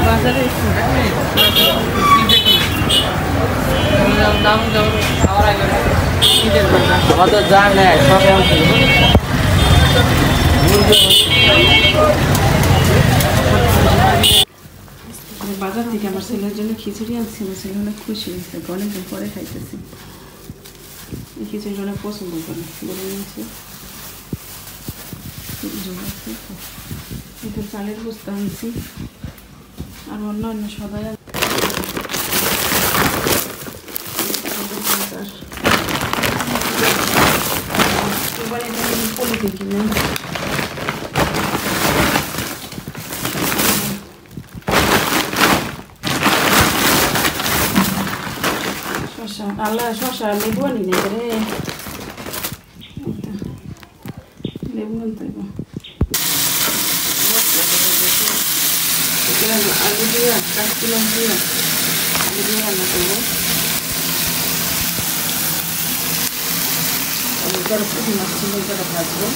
বাজারে দাম দাম খাওয়ার আগে ঈদের বাজার আমাদের জানলে সব বাজার থেকে আমার ছেলের জন্য খিচুড়ি আনছি। আমার ছেলে অনেক খুশি হয়েছে, অনেকদিন পরে খাইতেছি। এই খিচুড়ি অনেক পছন্দ করে বলে নিয়েছি। এটা চালের বস্তা আনছি আর অন্য অন্য সবাই পলিতে কিনে শসা আল্লাহ শসা লেবু আনি না রে, লেবু আনতে আলু দিয়ে কাঁচকলা দিয়ে আলু দিয়ে রান্না করবো। আলুটার পুঁটি মাছ ছিল ওটা ভাজবো।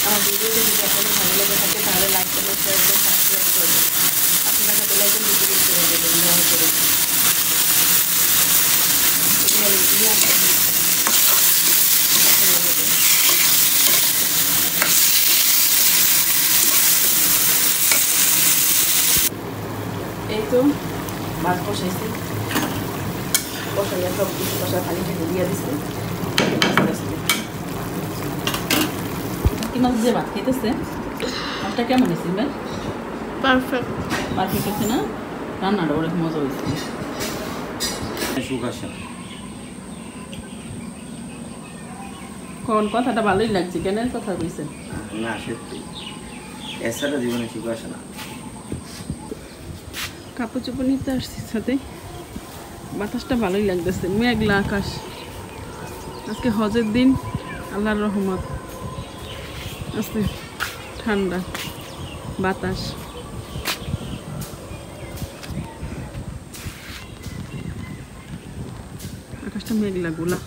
আমার ভিডিও যদি আপনাদের ভালো লেগে থাকে তাহলে লাইক করবেন, শেয়ার করবেন, সাবস্ক্রাইব করবেন। আপনারা বেল আইকন দিয়ে করে দেবেন দয়া করে। এই তো মাছ বসাইছি, বসাইয়া সব কিছু বসা খালি দিয়ে দিচ্ছি। কি মাছ দিয়ে ভাত খেতেছে? মাছটা কেমন হয়েছে ভাই? পারফেক্ট পারফেক্ট হয়েছে না? রান্নাটা অনেক মজা হয়েছে। কোন কথাটা ভালোই লাগছে, কেন কথা কইছে না? সত্যি এছাড়া জীবনে সুখ আসে না। কাপড় চোপড় নিতে আসছি সাথে, বাতাসটা ভালোই লাগতেছে, মেঘলা আকাশ। আজকে হজের দিন, আল্লাহর রহমত, আজকে ঠান্ডা বাতাস। আকাশটা মেঘলা গোলা।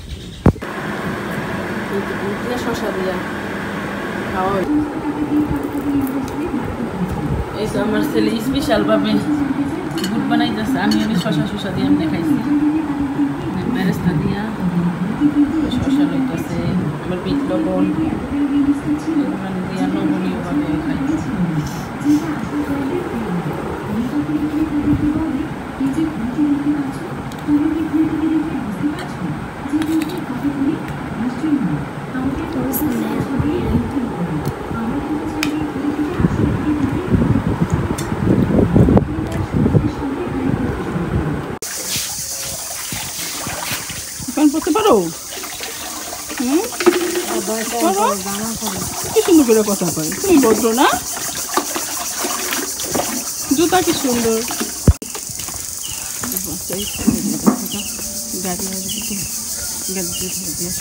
শশা দিয়া খাওয়া, এই তো আমার ছেলে স্পেশাল ভাবে বুট বানাইতেছে। আমি শশা শশা দিয়ে এমনি খাইছি, বেরেস্তা দিয়া শশা লইতেছে, আবার বিট লবণ দিয়া লবণীয় ভাবে খাইতেছে। পড়তে পারো? কি সুন্দর করে কথা পারে, তুমি ভদ্র না? জুতা কি সুন্দর। গাড়ি আসবে তো, গাড়ি দিয়ে